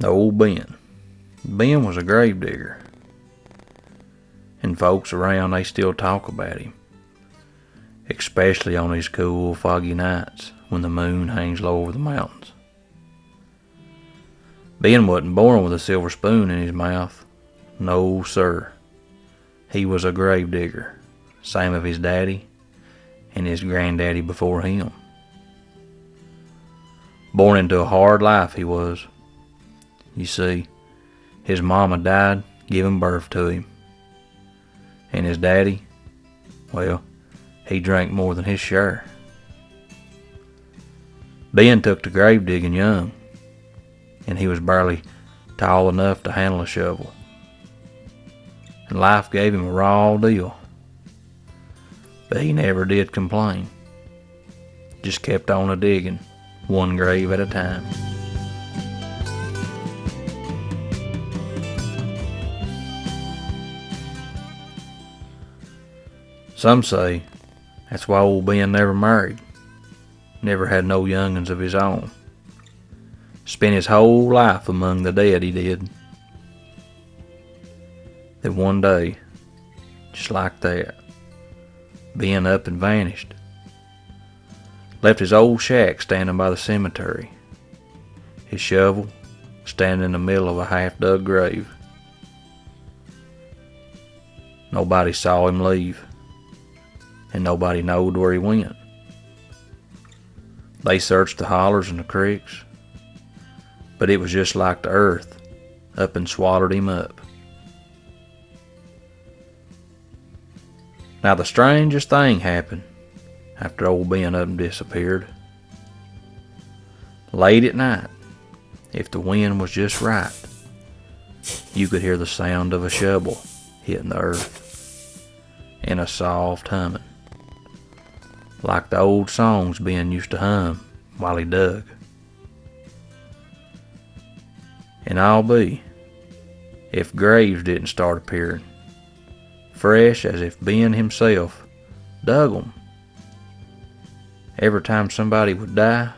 Old Ben. Ben was a grave digger, and folks around, they still talk about him, especially on these cool, foggy nights when the moon hangs low over the mountains. Ben wasn't born with a silver spoon in his mouth. No, sir. He was a grave digger, same of his daddy and his granddaddy before him. Born into a hard life, he was. You see, his mama died giving birth to him, and his daddy, well, he drank more than his share. Ben took to grave digging young, and he was barely tall enough to handle a shovel. And life gave him a raw deal, but he never did complain. Just kept on a digging, one grave at a time. Some say that's why old Ben never married, never had no young'uns of his own. Spent his whole life among the dead, he did. Then one day, just like that, Ben up and vanished. Left his old shack standing by the cemetery, his shovel standing in the middle of a half-dug grave. Nobody saw him leave, and nobody knowed where he went. They searched the hollers and the creeks, but it was just like the earth up and swallowed him up. Now the strangest thing happened after old Ben up and disappeared. Late at night, if the wind was just right, you could hear the sound of a shovel hitting the earth and a soft humming, like the old songs Ben used to hum while he dug. And I'll be, if graves didn't start appearing, fresh as if Ben himself dug 'em. Every time somebody would die,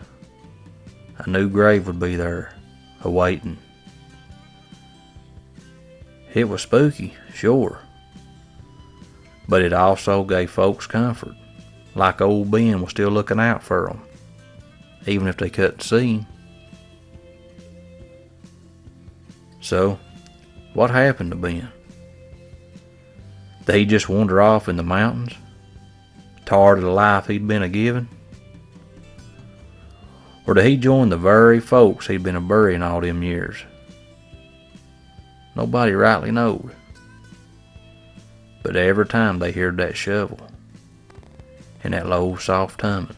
a new grave would be there, awaiting. It was spooky, sure, but it also gave folks comfort, like old Ben was still looking out for 'em, even if they couldn't see him. So, what happened to Ben? Did he just wander off in the mountains, tired of the life he'd been a-giving? Or did he join the very folks he'd been a-burying all them years? Nobody rightly knowed. But every time they heard that shovel and that low, soft humming,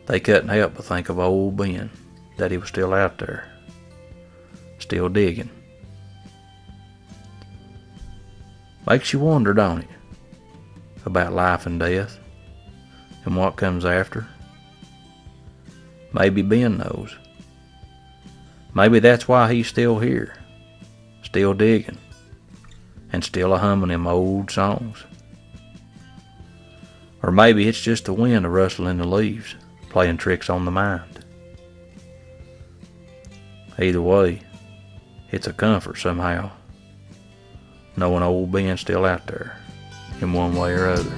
they couldn't help but think of old Ben, that he was still out there, still digging. Makes you wonder, don't it, about life and death and what comes after. Maybe Ben knows. Maybe that's why he's still here, still digging, and still a-humming them old songs. Or maybe it's just the wind a-rustling the leaves, playing tricks on the mind. Either way, it's a comfort somehow, knowing old Ben's still out there, in one way or other.